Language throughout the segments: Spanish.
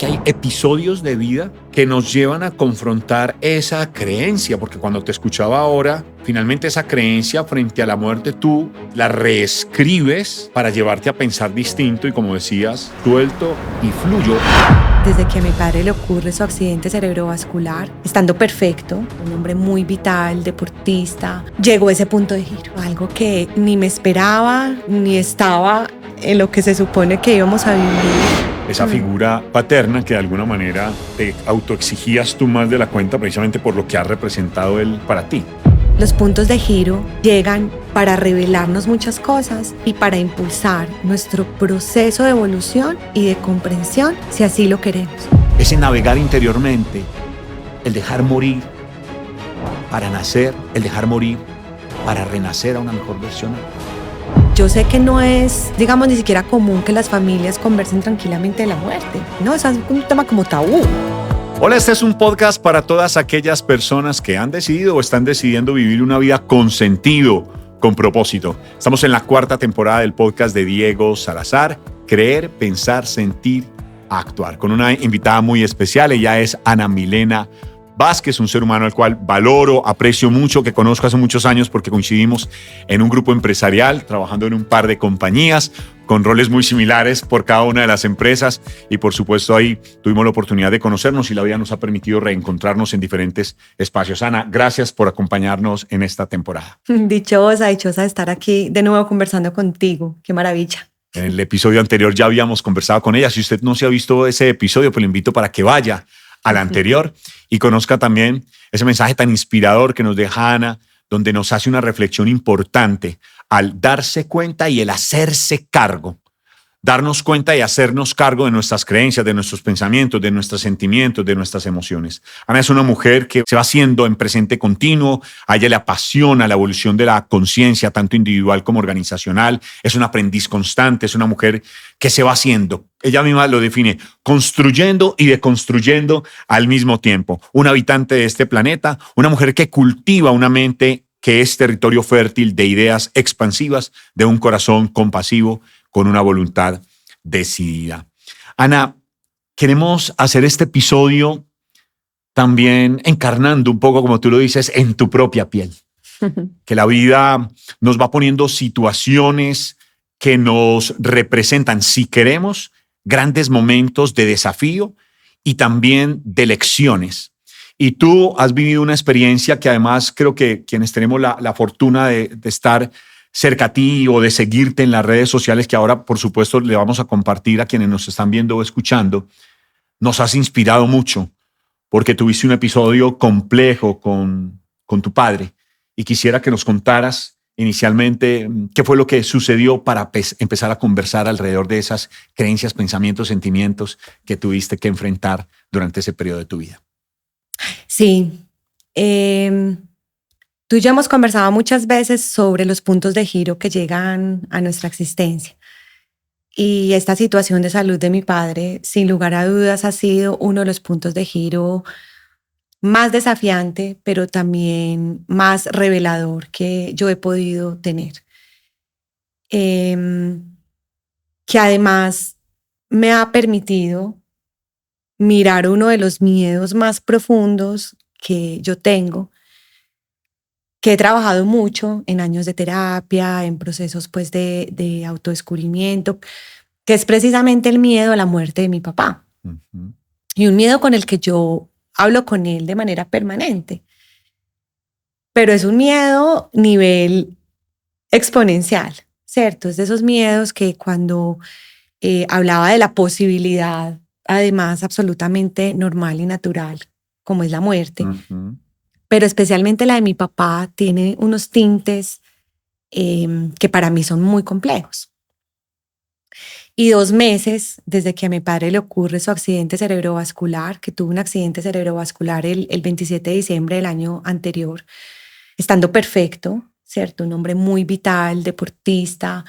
que hay episodios de vida que nos llevan a confrontar esa creencia, porque cuando te escuchaba ahora, finalmente esa creencia frente a la muerte tú la reescribes para llevarte a pensar distinto y, como decías, suelto y fluyo. Desde que a mi padre le ocurre su accidente cerebrovascular, estando perfecto, un hombre muy vital, deportista, llegó ese punto de giro, algo que ni me esperaba, ni estaba en lo que se supone que íbamos a vivir. Esa figura paterna que de alguna manera te autoexigías tú más de la cuenta precisamente por lo que ha representado él para ti. Los puntos de giro llegan para revelarnos muchas cosas y para impulsar nuestro proceso de evolución y de comprensión, si así lo queremos. Ese navegar interiormente, el dejar morir para nacer, el dejar morir para renacer a una mejor versión. Yo sé que no es, digamos, ni siquiera común que las familias conversen tranquilamente de la muerte. No, es un tema como tabú. Hola, este es un podcast para todas aquellas personas que han decidido o están decidiendo vivir una vida con sentido, con propósito. Estamos en la 4ª temporada del podcast de Diego Salazar, Creer, Pensar, Sentir, Actuar, con una invitada muy especial. Ella es Ana Milena Vázquez, un ser humano al cual valoro, aprecio mucho, que conozco hace muchos años porque coincidimos en un grupo empresarial, trabajando en un par de compañías, con roles muy similares por cada una de las empresas, y por supuesto ahí tuvimos la oportunidad de conocernos y la vida nos ha permitido reencontrarnos en diferentes espacios. Ana, gracias por acompañarnos en esta temporada. Dichosa de estar aquí de nuevo conversando contigo. Qué maravilla. En el episodio anterior ya habíamos conversado con ella. Si usted no se ha visto ese episodio, pues le invito para que vaya al anterior y conozca también ese mensaje tan inspirador que nos deja Ana, donde nos hace una reflexión importante al darse cuenta y el hacerse cargo. Darnos cuenta y hacernos cargo de nuestras creencias, de nuestros pensamientos, de nuestros sentimientos, de nuestras emociones. Ana es una mujer que se va haciendo en presente continuo. A ella le apasiona la evolución de la conciencia, tanto individual como organizacional. Es un aprendiz constante, es una mujer que se va haciendo. Ella misma lo define, construyendo y deconstruyendo al mismo tiempo. Un habitante de este planeta, una mujer que cultiva una mente que es territorio fértil de ideas expansivas, de un corazón compasivo, con una voluntad decidida. Ana, queremos hacer este episodio también encarnando un poco, como tú lo dices, en tu propia piel. Que la vida nos va poniendo situaciones que nos representan, si queremos, grandes momentos de desafío y también de lecciones. Y tú has vivido una experiencia que además creo que quienes tenemos la fortuna de estar cerca a ti o de seguirte en las redes sociales, que ahora por supuesto le vamos a compartir a quienes nos están viendo o escuchando, nos has inspirado mucho porque tuviste un episodio complejo con tu padre y quisiera que nos contaras inicialmente qué fue lo que sucedió para empezar a conversar alrededor de esas creencias, pensamientos, sentimientos que tuviste que enfrentar durante ese periodo de tu vida. Sí, tú y yo hemos conversado muchas veces sobre los puntos de giro que llegan a nuestra existencia. Y esta situación de salud de mi padre, sin lugar a dudas, ha sido uno de los puntos de giro más desafiante, pero también más revelador que yo he podido tener. Que además me ha permitido mirar uno de los miedos más profundos que yo tengo, que he trabajado mucho en años de terapia, en procesos pues de autodescubrimiento, que es precisamente el miedo a la muerte de mi papá. Uh-huh. Y un miedo con el que yo hablo con él de manera permanente. Pero es un miedo nivel exponencial, ¿cierto? Es de esos miedos que cuando hablaba de la posibilidad, además absolutamente normal y natural, como es la muerte, uh-huh, pero especialmente la de mi papá, tiene unos tintes que para mí son muy complejos. Y 2 meses desde que a mi padre le ocurre su accidente cerebrovascular, que tuvo un accidente cerebrovascular el 27 de diciembre del año anterior, estando perfecto, ¿cierto? Un hombre muy vital, deportista,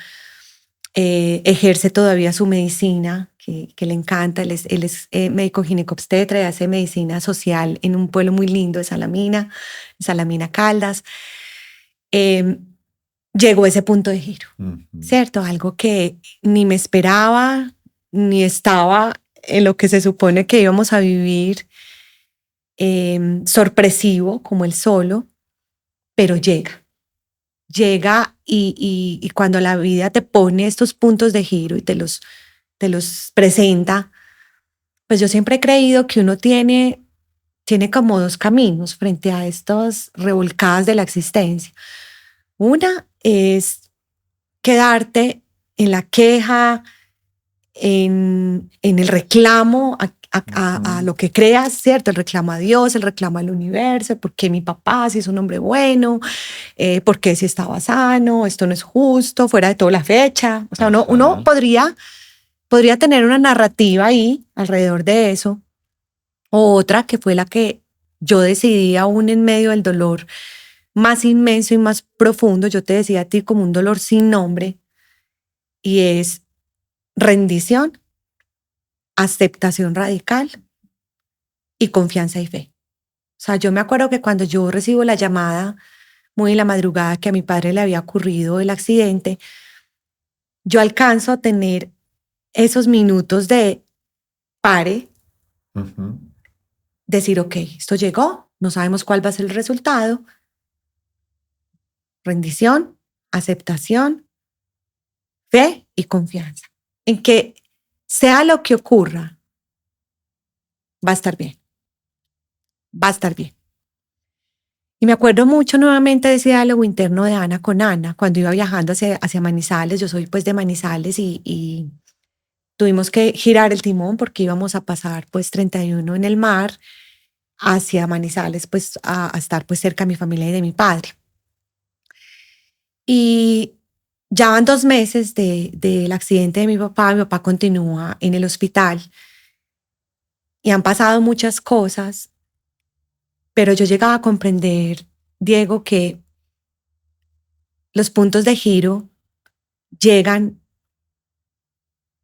ejerce todavía su medicina, que le encanta. Él es médico ginecobstetra y hace medicina social en un pueblo muy lindo de Salamina Caldas. Llegó ese punto de giro, uh-huh, ¿cierto? Algo que ni me esperaba, ni estaba en lo que se supone que íbamos a vivir, sorpresivo como el solo, pero llega y cuando la vida te pone estos puntos de giro y te los presenta, pues yo siempre he creído que uno tiene como dos caminos frente a estas revolcadas de la existencia. Una es quedarte en la queja, en el reclamo a lo que creas, ¿cierto? El reclamo a Dios, el reclamo al universo, ¿por qué mi papá si es un hombre bueno? ¿Por qué si estaba sano? Esto no es justo, fuera de toda la fecha. O sea, uno podría tener una narrativa ahí alrededor de eso. O otra que fue la que yo decidí aún en medio del dolor más inmenso y más profundo, yo te decía a ti como un dolor sin nombre, y es rendición, aceptación radical y confianza y fe. O sea, yo me acuerdo que cuando yo recibo la llamada muy en la madrugada que a mi padre le había ocurrido el accidente, yo alcanzo a tener esos minutos de pare, decir, ok, esto llegó, no sabemos cuál va a ser el resultado. Rendición, aceptación, fe y confianza en que sea lo que ocurra, va a estar bien. Va a estar bien. Y me acuerdo mucho nuevamente de ese diálogo interno de Ana con Ana, cuando iba viajando hacia Manizales. Yo soy pues de Manizales y tuvimos que girar el timón porque íbamos a pasar pues 31 en el mar hacia Manizales, pues a estar pues cerca de mi familia y de mi padre. Y ya van 2 meses del accidente de mi papá continúa en el hospital y han pasado muchas cosas, pero yo llegaba a comprender, Diego, que los puntos de giro llegan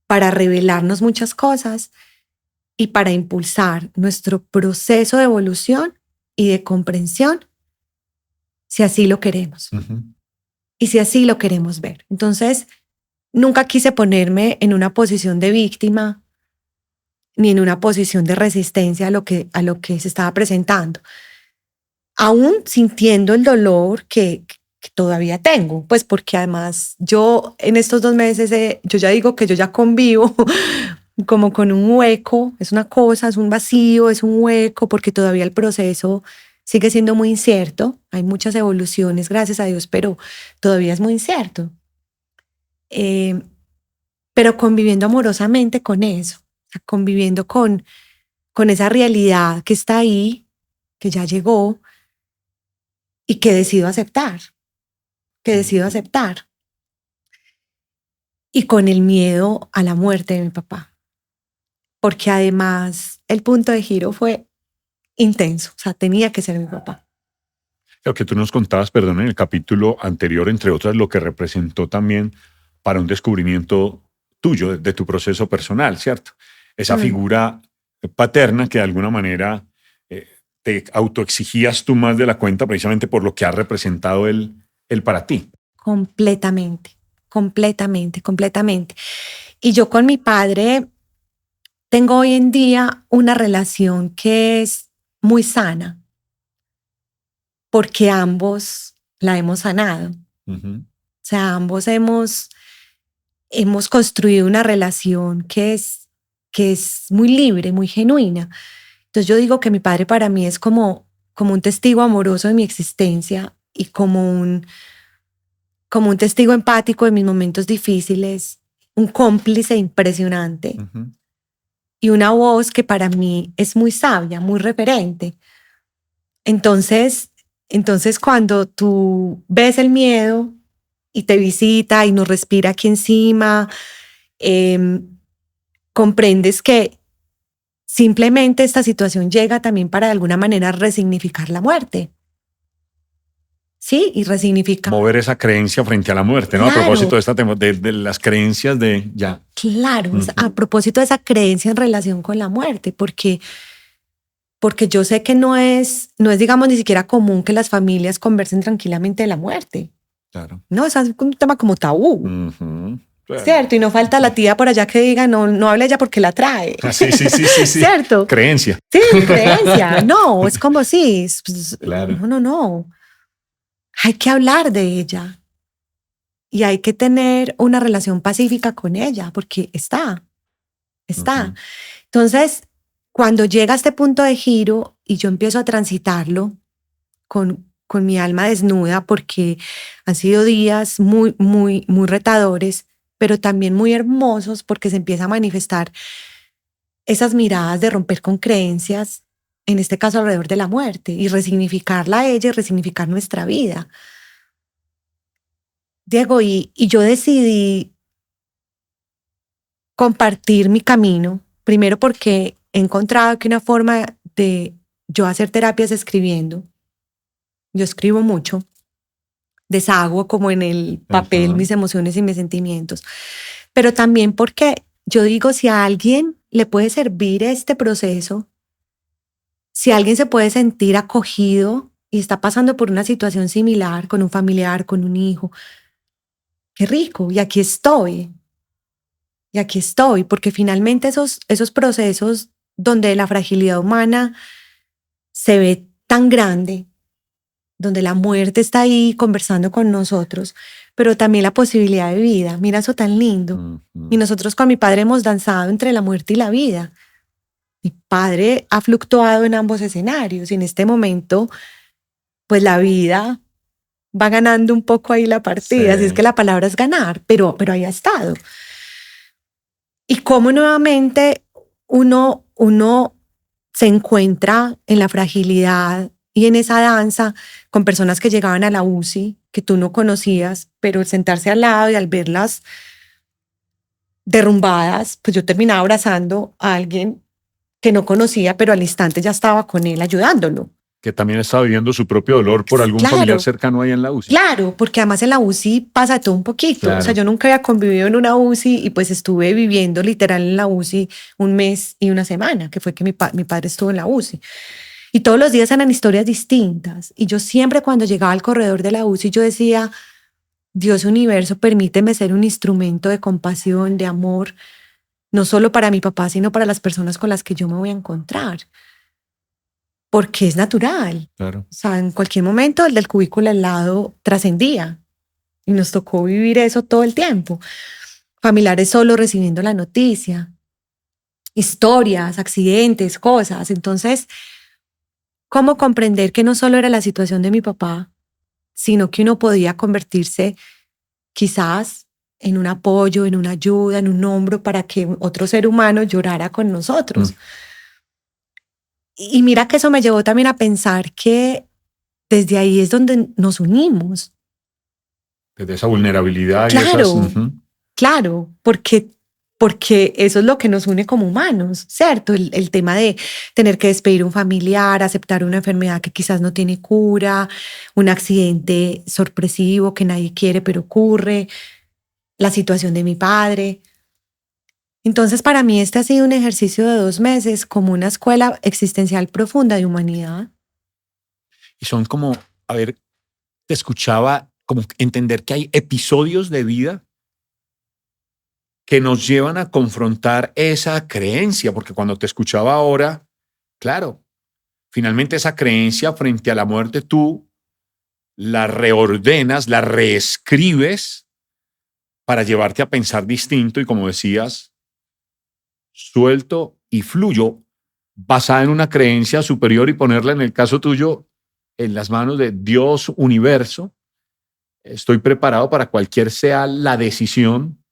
para revelarnos muchas cosas y para impulsar nuestro proceso de evolución y de comprensión, si así lo queremos. Y si así lo queremos ver. Entonces, nunca quise ponerme en una posición de víctima ni en una posición de resistencia a lo que se estaba presentando. Aún sintiendo el dolor que todavía tengo, pues porque además yo en estos 2 meses, yo ya digo que yo ya convivo como con un hueco, es una cosa, es un vacío, es un hueco, porque todavía el proceso sigue siendo muy incierto. Hay muchas evoluciones, gracias a Dios, pero todavía es muy incierto. Pero conviviendo amorosamente con eso, o sea, conviviendo con esa realidad que está ahí, que ya llegó y que decido aceptar, Y con el miedo a la muerte de mi papá, porque además el punto de giro fue intenso, o sea, tenía que ser mi papá. Lo que tú nos contabas, perdón, en el capítulo anterior, entre otras, lo que representó también para un descubrimiento tuyo, de tu proceso personal, ¿cierto? Esa figura paterna que de alguna manera te autoexigías tú más de la cuenta precisamente por lo que ha representado él para ti. Completamente. Y yo con mi padre tengo hoy en día una relación que es muy sana, porque ambos la hemos sanado. O sea, ambos hemos construido una relación que es muy libre, muy genuina. Entonces yo digo que mi padre para mí es como un testigo amoroso de mi existencia y como un testigo empático de mis momentos difíciles, un cómplice impresionante y una voz que para mí es muy sabia, muy referente. Entonces cuando tú ves el miedo y te visita y nos respira aquí encima, comprendes que simplemente esta situación llega también para de alguna manera resignificar la muerte. Sí, y resignificar. Mover esa creencia frente a la muerte, ¿no? Claro. A propósito de esta de las creencias de ya. Claro, a propósito de esa creencia en relación con la muerte, porque yo sé que no es, digamos, ni siquiera común que las familias conversen tranquilamente de la muerte. Claro. No, es un tema como tabú. Claro. ¿Cierto? Y no falta la tía por allá que diga, no hable ella porque la trae. Sí. ¿Cierto? Creencia. Sí, creencia. No, es como si, pues, Claro. No. Hay que hablar de ella. Y hay que tener una relación pacífica con ella, porque está. Uh-huh. Entonces, cuando llega a este punto de giro y yo empiezo a transitarlo con mi alma desnuda, porque han sido días muy, muy, muy retadores, pero también muy hermosos, porque se empieza a manifestar esas miradas de romper con creencias, en este caso alrededor de la muerte, y resignificarla a ella y resignificar nuestra vida. Diego, y yo decidí compartir mi camino, primero porque he encontrado que una forma de yo hacer terapia es escribiendo. Yo escribo mucho, deshago como en el papel mis emociones y mis sentimientos, pero también porque yo digo, si a alguien le puede servir este proceso, si alguien se puede sentir acogido y está pasando por una situación similar con un familiar, con un hijo, qué rico, y aquí estoy. Y aquí estoy, porque finalmente esos procesos donde la fragilidad humana se ve tan grande, donde la muerte está ahí conversando con nosotros, pero también la posibilidad de vida. Mira eso tan lindo. Uh-huh. Y nosotros con mi padre hemos danzado entre la muerte y la vida. Mi padre ha fluctuado en ambos escenarios y en este momento, pues la vida va ganando un poco ahí la partida. Así es que la palabra es ganar, pero ahí ha estado. Y cómo nuevamente uno se encuentra en la fragilidad y en esa danza con personas que llegaban a la UCI, que tú no conocías, pero el sentarse al lado y al verlas derrumbadas, pues yo terminaba abrazando a alguien que no conocía, pero al instante ya estaba con él ayudándolo. Que también estaba viviendo su propio dolor por algún familiar cercano ahí en la UCI. Claro, porque además en la UCI pasa todo un poquito. Claro. O sea, yo nunca había convivido en una UCI y pues estuve viviendo literal en la UCI un mes y una semana, que fue que mi padre estuvo en la UCI. Y todos los días eran historias distintas. Y yo siempre cuando llegaba al corredor de la UCI, yo decía, Dios universo, permíteme ser un instrumento de compasión, de amor, no solo para mi papá, sino para las personas con las que yo me voy a encontrar. Porque es natural. Claro. O sea, en cualquier momento el del cubículo al lado trascendía y nos tocó vivir eso todo el tiempo. Familiares solo recibiendo la noticia, historias, accidentes, cosas. Entonces, ¿cómo comprender que no solo era la situación de mi papá, sino que uno podía convertirse quizás en un apoyo, en una ayuda, en un hombro para que otro ser humano llorara con nosotros? Y mira que eso me llevó también a pensar que desde ahí es donde nos unimos. Desde esa vulnerabilidad. Claro, claro, porque eso es lo que nos une como humanos, ¿cierto? El tema de tener que despedir a un familiar, aceptar una enfermedad que quizás no tiene cura, un accidente sorpresivo que nadie quiere pero ocurre, la situación de mi padre. Entonces, para mí este ha sido un ejercicio de 2 meses como una escuela existencial profunda de humanidad. Y son como, a ver, te escuchaba como entender que hay episodios de vida que nos llevan a confrontar esa creencia, porque cuando te escuchaba ahora, claro, finalmente esa creencia frente a la muerte tú la reordenas, la reescribes para llevarte a pensar distinto y, como decías, suelto y fluyo, basada en una creencia superior y ponerla, en el caso tuyo, en las manos de Dios, universo. Estoy preparado para cualquier sea la decisión,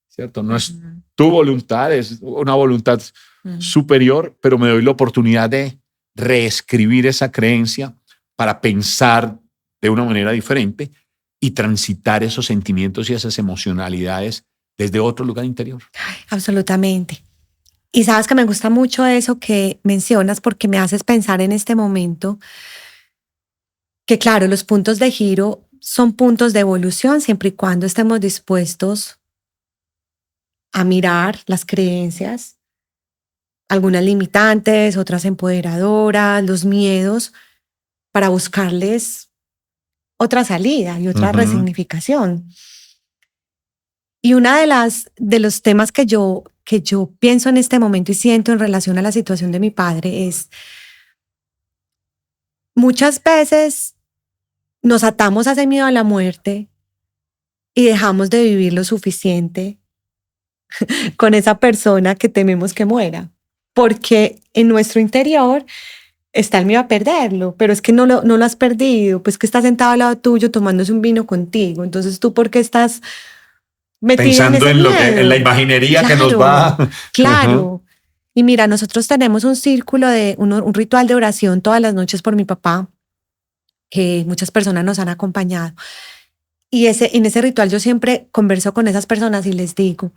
¿cierto? No es tu voluntad, es una voluntad superior, pero me doy la oportunidad de reescribir esa creencia para pensar de una manera diferente y transitar esos sentimientos y esas emocionalidades desde otro lugar interior. Absolutamente. Y sabes que me gusta mucho eso que mencionas porque me haces pensar en este momento que, claro, los puntos de giro son puntos de evolución siempre y cuando estemos dispuestos a mirar las creencias, algunas limitantes, otras empoderadoras, los miedos, para buscarles otra salida y otra resignificación. Y una de los temas que yo pienso en este momento y siento en relación a la situación de mi padre es, muchas veces nos atamos a ese miedo a la muerte y dejamos de vivir lo suficiente con esa persona que tememos que muera, porque en nuestro interior está el miedo a perderlo, pero es que no lo has perdido, pues que está sentado al lado tuyo tomándose un vino contigo, entonces tú ¿por qué estás metida en Pensando ese en miedo? en la imaginería que nos va. Claro. Y mira, nosotros tenemos un círculo un ritual de oración todas las noches por mi papá, que muchas personas nos han acompañado. Y en ese ritual yo siempre converso con esas personas y les digo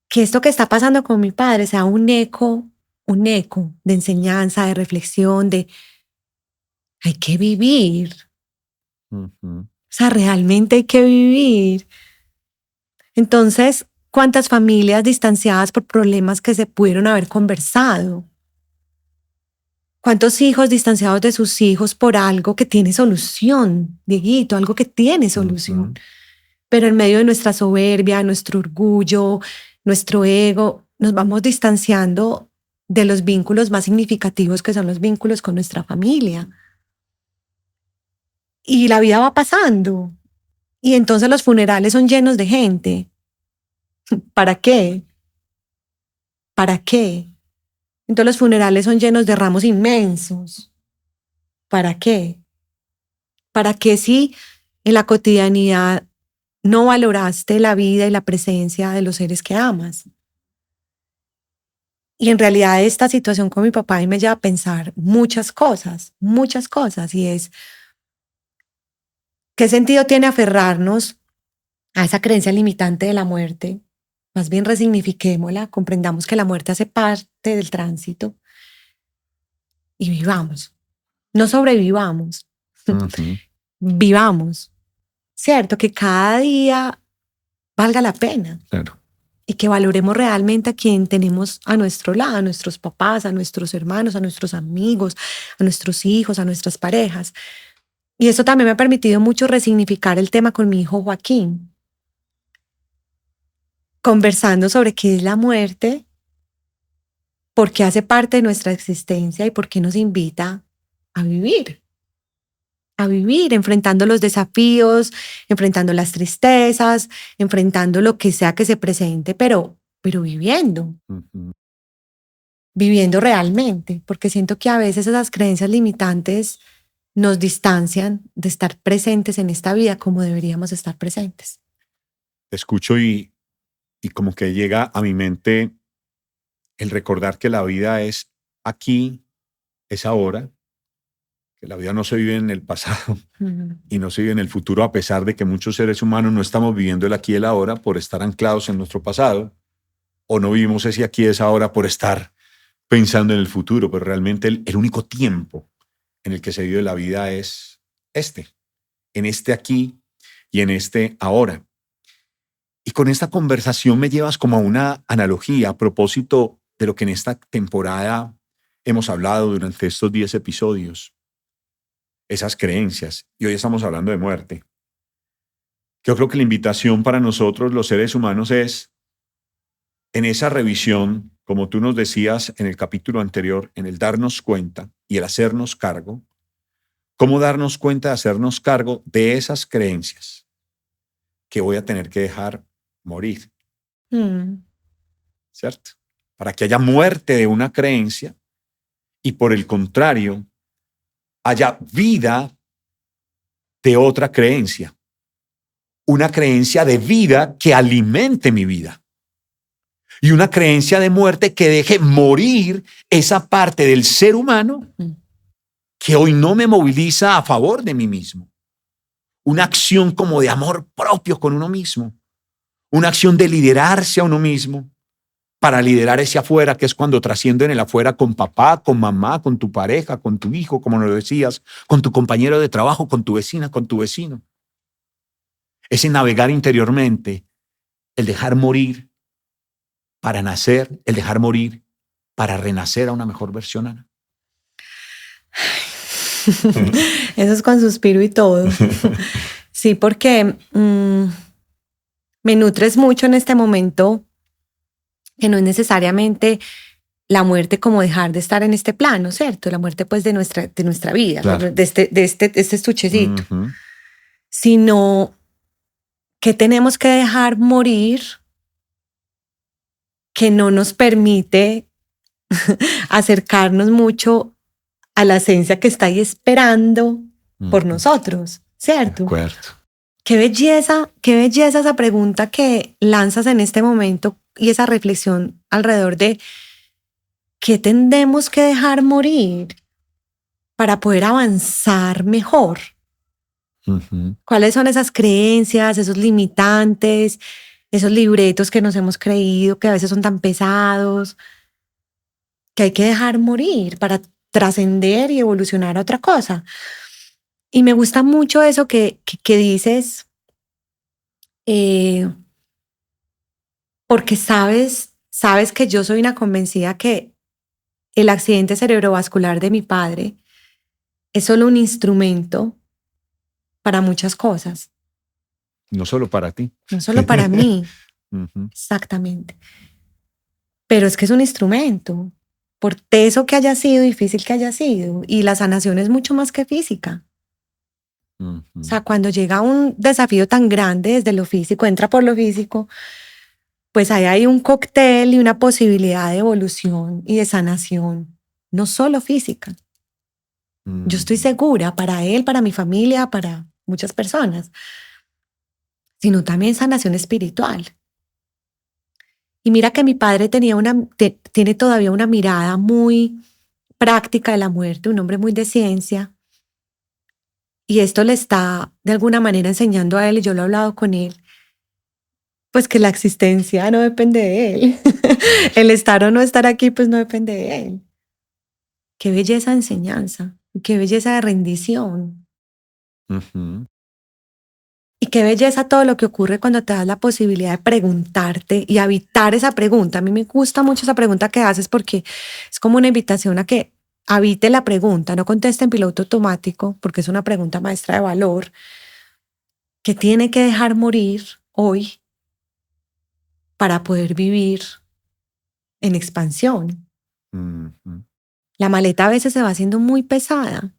que esto que está pasando con mi padre sea un eco de enseñanza, de reflexión, de hay que vivir. Ujú. O sea, realmente hay que vivir. Entonces, ¿cuántas familias distanciadas por problemas que se pudieron haber conversado? ¿Cuántos hijos distanciados de sus hijos por algo que tiene solución, Dieguito, algo que tiene solución? Pero en medio de nuestra soberbia, nuestro orgullo, nuestro ego, nos vamos distanciando de los vínculos más significativos que son los vínculos con nuestra familia. Y la vida va pasando. Y entonces los funerales son llenos de gente. ¿Para qué? ¿Para qué? Entonces los funerales son llenos de ramos inmensos. ¿Para qué? ¿Para qué si en la cotidianidad no valoraste la vida y la presencia de los seres que amas? Y en realidad esta situación con mi papá me lleva a pensar muchas cosas. Y es, ¿qué sentido tiene aferrarnos a esa creencia limitante de la muerte? Más bien resignifiquémosla, comprendamos que la muerte hace parte del tránsito y vivamos. No sobrevivamos, vivamos. ¿Cierto? Que cada día valga la pena. Claro. Y que valoremos realmente a quien tenemos a nuestro lado, a nuestros papás, a nuestros hermanos, a nuestros amigos, a nuestros hijos, a nuestras parejas. Y eso también me ha permitido mucho resignificar el tema con mi hijo Joaquín, conversando sobre qué es la muerte, por qué hace parte de nuestra existencia y por qué nos invita a vivir, enfrentando los desafíos, enfrentando las tristezas, enfrentando lo que sea que se presente, pero viviendo. Viviendo realmente, porque siento que a veces esas creencias limitantes nos distancian de estar presentes en esta vida como deberíamos estar presentes. Te escucho y como que llega a mi mente el recordar que la vida es aquí, es ahora, que la vida no se vive en el pasado y no se vive en el futuro, a pesar de que muchos seres humanos no estamos viviendo el aquí y el ahora por estar anclados en nuestro pasado, o no vivimos ese aquí y ese ahora por estar pensando en el futuro, pero realmente el único tiempo en el que se vive la vida es en este aquí y en este ahora. Y con esta conversación me llevas como a una analogía a propósito de lo que en esta temporada hemos hablado durante estos 10 episodios, esas creencias, y hoy estamos hablando de muerte. Yo creo que la invitación para nosotros, los seres humanos, es en esa revisión, como tú nos decías en el capítulo anterior, en el darnos cuenta y el hacernos cargo, cómo darnos cuenta de hacernos cargo de esas creencias que voy a tener que dejar morir. ¿Cierto? Para que haya muerte de una creencia y por el contrario, haya vida de otra creencia. Una creencia de vida que alimente mi vida. Y una creencia de muerte que deje morir esa parte del ser humano que hoy no me moviliza a favor de mí mismo. Una acción como de amor propio con uno mismo. Una acción de liderarse a uno mismo para liderar ese afuera, que es cuando trasciendo en el afuera con papá, con mamá, con tu pareja, con tu hijo, como nos decías, con tu compañero de trabajo, con tu vecina, con tu vecino. Ese navegar interiormente, el dejar morir para nacer, el dejar morir para renacer a una mejor versión, Ana. Eso es con suspiro y todo. Sí, porque me nutres mucho en este momento, que no es necesariamente la muerte como dejar de estar en este plano, ¿cierto? La muerte pues de nuestra vida, Claro. de este estuchecito, Ujú. sino que tenemos que dejar morir, que no nos permite acercarnos mucho a la esencia que está ahí esperando por nosotros, De ¿cierto? acuerdo. Qué belleza esa pregunta que lanzas en este momento y esa reflexión alrededor de qué tendemos que dejar morir para poder avanzar mejor. Ujú. ¿Cuáles son esas creencias, esos limitantes, esos libretos que nos hemos creído que a veces son tan pesados, que hay que dejar morir para trascender y evolucionar a otra cosa? Y me gusta mucho eso que dices, eh, porque sabes que yo soy una convencida que el accidente cerebrovascular de mi padre es solo un instrumento para muchas cosas, No solo para ti. no solo para mí, Ujú. exactamente, pero es que es un instrumento, por teso que haya sido, difícil que haya sido, y la sanación es mucho más que física. Ujú. O sea, cuando llega un desafío tan grande desde lo físico, entra por lo físico, pues ahí hay un cóctel y una posibilidad de evolución y de sanación, no solo física. Yo estoy segura para él, para mi familia, para muchas personas, sino también sanación espiritual. Y mira que mi padre tiene todavía una mirada muy práctica de la muerte, un hombre muy de ciencia, y esto le está de alguna manera enseñando a él, y yo lo he hablado con él, pues que la existencia no depende de él. El estar o no estar aquí, pues no depende de él. Qué belleza de enseñanza, qué belleza de rendición. Ujú. Y qué belleza todo lo que ocurre cuando te das la posibilidad de preguntarte y habitar esa pregunta. A mí me gusta mucho esa pregunta que haces porque es como una invitación a que habite la pregunta, no conteste en piloto automático, porque es una pregunta maestra de valor que tiene que dejar morir hoy para poder vivir en expansión. Ujú. La maleta a veces se va haciendo muy pesada,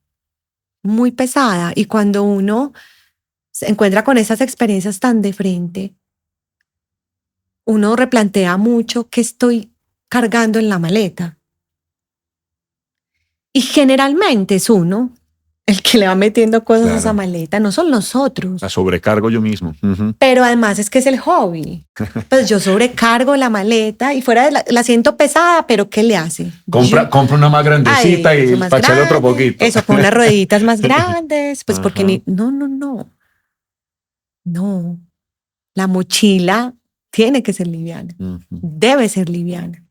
y cuando uno se encuentra con esas experiencias tan de frente, uno replantea mucho qué estoy cargando en la maleta. Y generalmente es uno el que le va metiendo cosas a esa Claro. maleta, no son los La otros. sobrecargo yo mismo. Ujú. Pero además es que es el hobby. Pues yo sobrecargo la maleta y fuera de la siento pesada, pero ¿qué le hace? Compra una más grandecita Eso y más para echarle otro grande, poquito. eso con unas rueditas más grandes, pues porque Ajá. no. La mochila tiene que ser liviana, Ujú. debe ser liviana,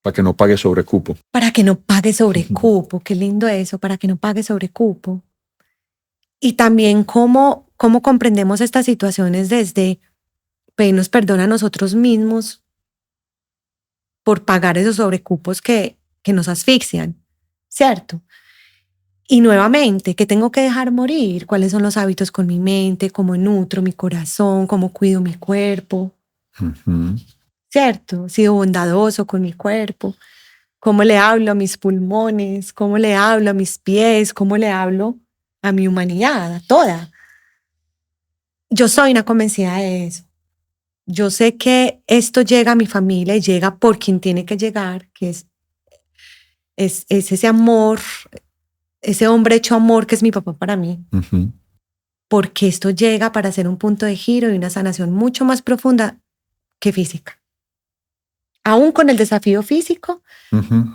Para que no pague sobrecupo. para que no pague sobrecupo. Qué lindo eso, para que no pague sobrecupo. Y también cómo comprendemos estas situaciones desde pedirnos perdón a nosotros mismos por pagar esos sobrecupos que nos asfixian, ¿cierto? Y nuevamente, ¿qué tengo que dejar morir? ¿Cuáles son los hábitos con mi mente? ¿Cómo nutro mi corazón? ¿Cómo cuido mi cuerpo? Ujú. ¿Cierto? He sido bondadoso con mi cuerpo. ¿Cómo le hablo a mis pulmones? ¿Cómo le hablo a mis pies? ¿Cómo le hablo a mi humanidad, a toda? Yo soy una convencida de eso. Yo sé que esto llega a mi familia y llega por quien tiene que llegar, que es ese amor, ese hombre hecho amor que es mi papá para mí, Ujú. porque esto llega para ser un punto de giro y una sanación mucho más profunda que física. Aún con el desafío físico, Ujú.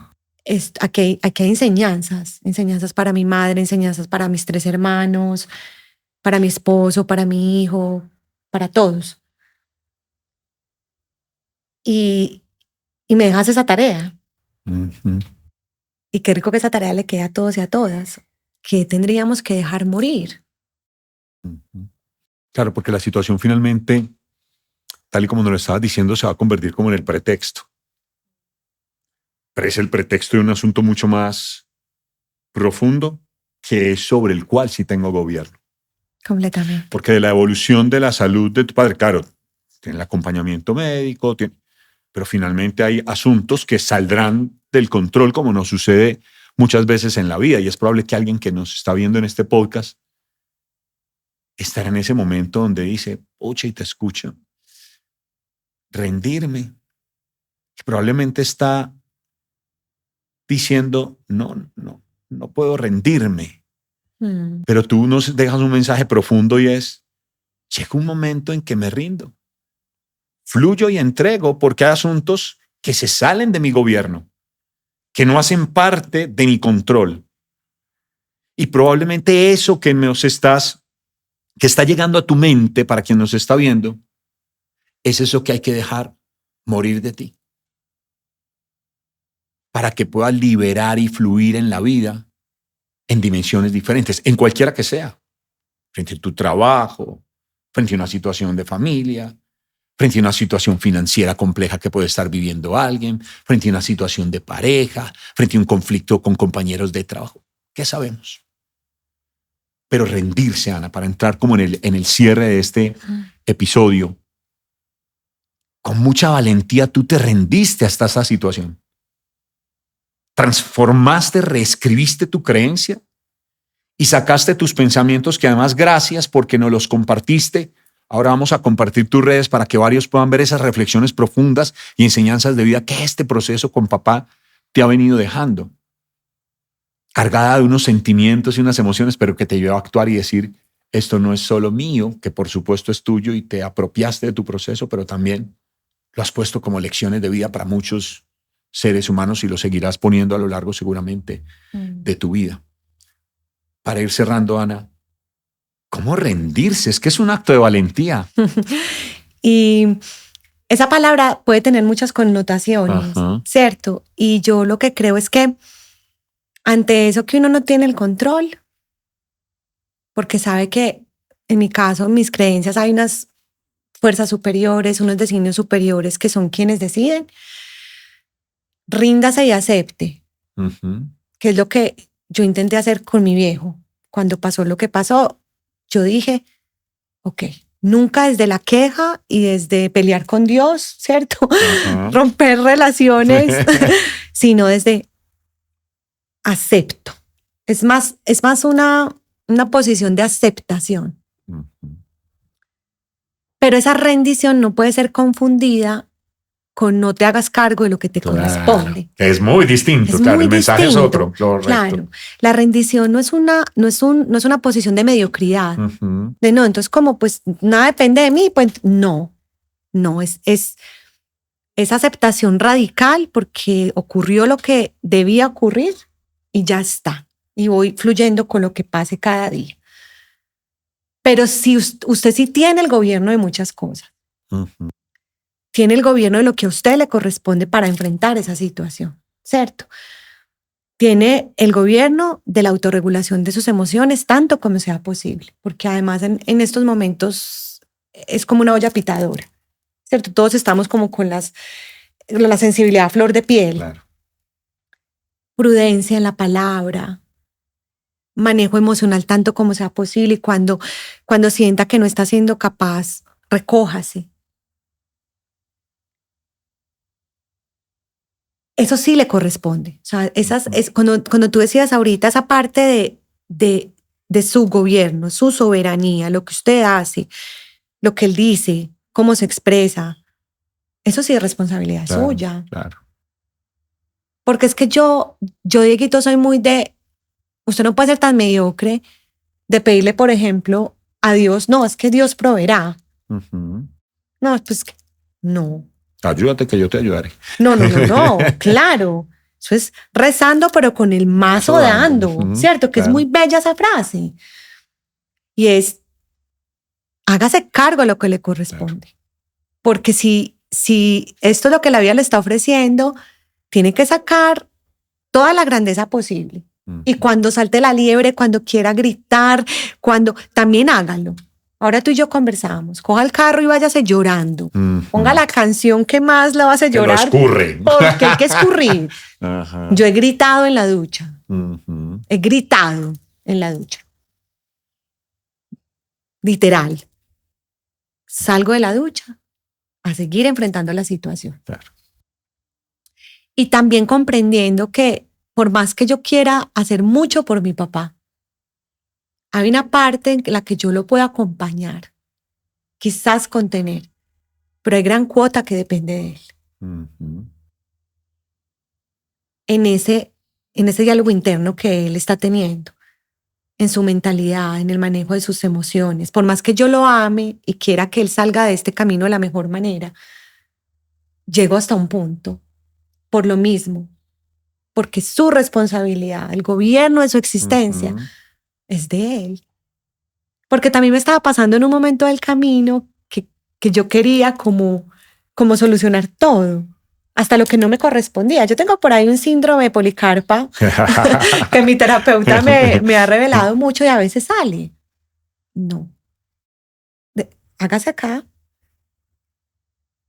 aquí hay enseñanzas para mi madre, enseñanzas para mis 3 hermanos, para mi esposo, para mi hijo, para todos. Y, y me dejas esa tarea. Ujú. Y qué rico que esa tarea le quede a todos y a todas, que tendríamos que dejar morir. Ujú. Claro, porque la situación finalmente, tal y como nos lo estabas diciendo, se va a convertir como en el pretexto. Pero es el pretexto de un asunto mucho más profundo que es sobre el cual sí tengo gobierno. Completamente. Porque de la evolución de la salud de tu padre, claro, tiene el acompañamiento médico, pero finalmente hay asuntos que saldrán del control, como nos sucede muchas veces en la vida. Y es probable que alguien que nos está viendo en este podcast estará en ese momento donde dice, oye, y te escucho, rendirme. Y probablemente está diciendo, no puedo rendirme. Pero tú nos dejas un mensaje profundo y es, llega un momento en que me rindo. Fluyo y entrego porque hay asuntos que se salen de mi gobierno, que no hacen parte de mi control. Y probablemente eso que está llegando a tu mente para quien nos está viendo, es eso que hay que dejar morir de ti. Para que puedas liberar y fluir en la vida en dimensiones diferentes, en cualquiera que sea, frente a tu trabajo, frente a una situación de familia, frente a una situación financiera compleja que puede estar viviendo alguien, frente a una situación de pareja, frente a un conflicto con compañeros de trabajo. ¿Qué sabemos? Pero rendirse, Ana, para entrar como en el cierre de este episodio, con mucha valentía tú te rendiste hasta esa situación. Transformaste, reescribiste tu creencia y sacaste tus pensamientos que además gracias porque nos los compartiste. Ahora vamos a compartir tus redes para que varios puedan ver esas reflexiones profundas y enseñanzas de vida que este proceso con papá te ha venido dejando. Cargada de unos sentimientos y unas emociones, pero que te lleva a actuar y decir, esto no es solo mío, que por supuesto es tuyo y te apropiaste de tu proceso, pero también lo has puesto como lecciones de vida para muchos seres humanos y lo seguirás poniendo a lo largo seguramente de tu vida. Para ir cerrando, Ana, ¿cómo rendirse? Es que es un acto de valentía. Y esa palabra puede tener muchas connotaciones, ¿cierto? Y yo lo que creo es que ante eso que uno no tiene el control, porque sabe que en mi caso, en mis creencias, hay unas fuerzas superiores, unos designios superiores que son quienes deciden, ríndase y acepte, que es lo que yo intenté hacer con mi viejo. Cuando pasó lo que pasó, yo dije, ok, nunca desde la queja y desde pelear con Dios, ¿cierto? Romper relaciones, sino desde acepto. Es más una posición de aceptación. Pero esa rendición no puede ser confundida con no te hagas cargo de lo que te corresponde. Es muy distinto, claro, el mensaje es otro. Correcto. Claro, la rendición no es una posición de mediocridad. De no, entonces como pues nada depende de mí, pues no, es aceptación radical porque ocurrió lo que debía ocurrir y ya está. Y voy fluyendo con lo que pase cada día. Pero si usted sí tiene el gobierno de muchas cosas. Tiene el gobierno de lo que a usted le corresponde para enfrentar esa situación, ¿cierto? Tiene el gobierno de la autorregulación de sus emociones tanto como sea posible, porque además en estos momentos es como una olla pitadora, ¿cierto? Todos estamos como con la sensibilidad a flor de piel. Claro. Prudencia en la palabra, manejo emocional tanto como sea posible y cuando sienta que no está siendo capaz, recójase. Eso sí le corresponde. O sea, cuando tú decías ahorita esa parte de su gobierno, su soberanía, lo que usted hace, lo que él dice, cómo se expresa, eso sí es responsabilidad suya. Claro. Porque es que yo, Dieguito, soy muy usted no puede ser tan mediocre de pedirle, por ejemplo, a Dios, no, es que Dios proveerá. No, pues no. Ayúdate que yo te ayudaré. No, claro. Eso es rezando, pero con el mazo dando, ¿cierto? Que claro. Es muy bella esa frase. Y es, hágase cargo de lo que le corresponde. Claro. Porque si esto es lo que la vida le está ofreciendo, tiene que sacar toda la grandeza posible. Y cuando salte la liebre, cuando quiera gritar, también hágalo. Ahora tú y yo conversamos. Coja el carro y váyase llorando. Ponga la canción que más la va a hacer llorar. Que lo escurre. Porque hay que escurrir. Yo he gritado en la ducha. He gritado en la ducha. literal. Salgo de la ducha a seguir enfrentando la situación. Claro. Y también comprendiendo que por más que yo quiera hacer mucho por mi papá, hay una parte en la que yo lo puedo acompañar, quizás contener, pero hay gran cuota que depende de él. Uh-huh. En ese diálogo interno que él está teniendo, en su mentalidad, en el manejo de sus emociones. Por más que yo lo ame y quiera que él salga de este camino de la mejor manera, llego hasta un punto, por lo mismo, porque su responsabilidad, el gobierno de su existencia, Uh-huh. es de él. Porque también me estaba pasando en un momento del camino que yo quería como solucionar todo, hasta lo que no me correspondía. Yo tengo por ahí un síndrome de Policarpa que mi terapeuta me ha revelado mucho y a veces sale. No. Hágase acá,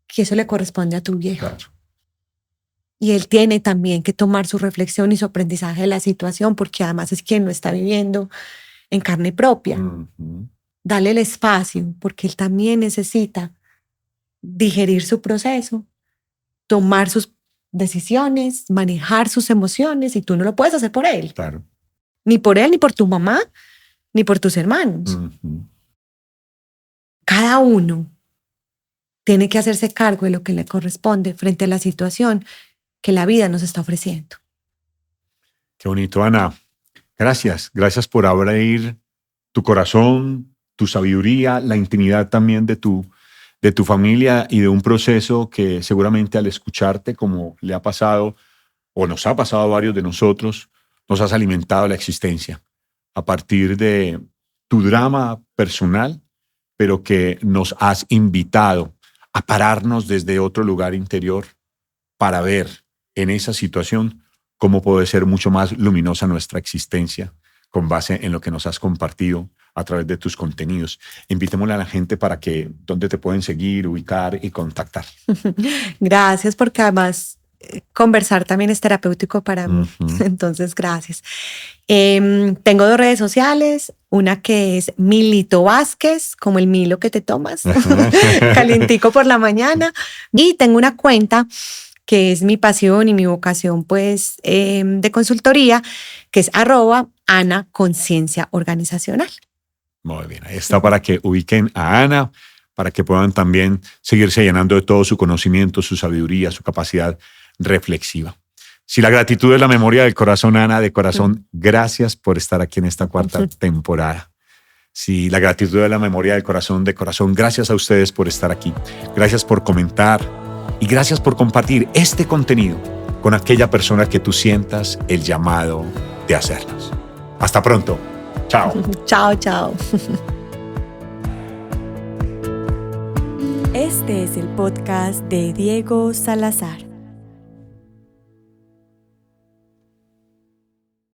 que eso le corresponde a tu viejo. Claro. Y él tiene también que tomar su reflexión y su aprendizaje de la situación, porque además es quien lo está viviendo en carne propia. Uh-huh. Dale el espacio, porque él también necesita digerir su proceso, tomar sus decisiones, manejar sus emociones, y tú no lo puedes hacer por él. Claro. Ni por él, ni por tu mamá, ni por tus hermanos. Uh-huh. Cada uno tiene que hacerse cargo de lo que le corresponde frente a la situación que la vida nos está ofreciendo. Qué bonito, Ana. Gracias. Gracias por abrir tu corazón, tu sabiduría, la intimidad también de tu familia y de un proceso que seguramente al escucharte, como le ha pasado o nos ha pasado a varios de nosotros, nos has alimentado la existencia a partir de tu drama personal, pero que nos has invitado a pararnos desde otro lugar interior para ver en esa situación cómo puede ser mucho más luminosa nuestra existencia con base en lo que nos has compartido a través de tus contenidos. Invitémosle a la gente para que dónde te pueden seguir, ubicar y contactar. Gracias, porque además conversar también es terapéutico para mí. Uh-huh. Entonces, gracias. Tengo 2 redes sociales, una que es Milito Vázquez, como el Milo que te tomas, calientico por la mañana, y tengo una cuenta que es mi pasión y mi vocación, pues, de consultoría, que es @Ana Conciencia Organizacional. Muy bien, ahí está para que ubiquen a Ana, para que puedan también seguirse llenando de todo su conocimiento, su sabiduría, su capacidad reflexiva. Si la gratitud es la memoria del corazón, Ana, de corazón, gracias por estar aquí en esta 4ª temporada. Si la gratitud es la memoria del corazón, de corazón, gracias a ustedes por estar aquí. Gracias por comentar y gracias por compartir este contenido con aquella persona que tú sientas el llamado de hacerlas. Hasta pronto. Chao. Chao, chao. Este es el podcast de Diego Salazar.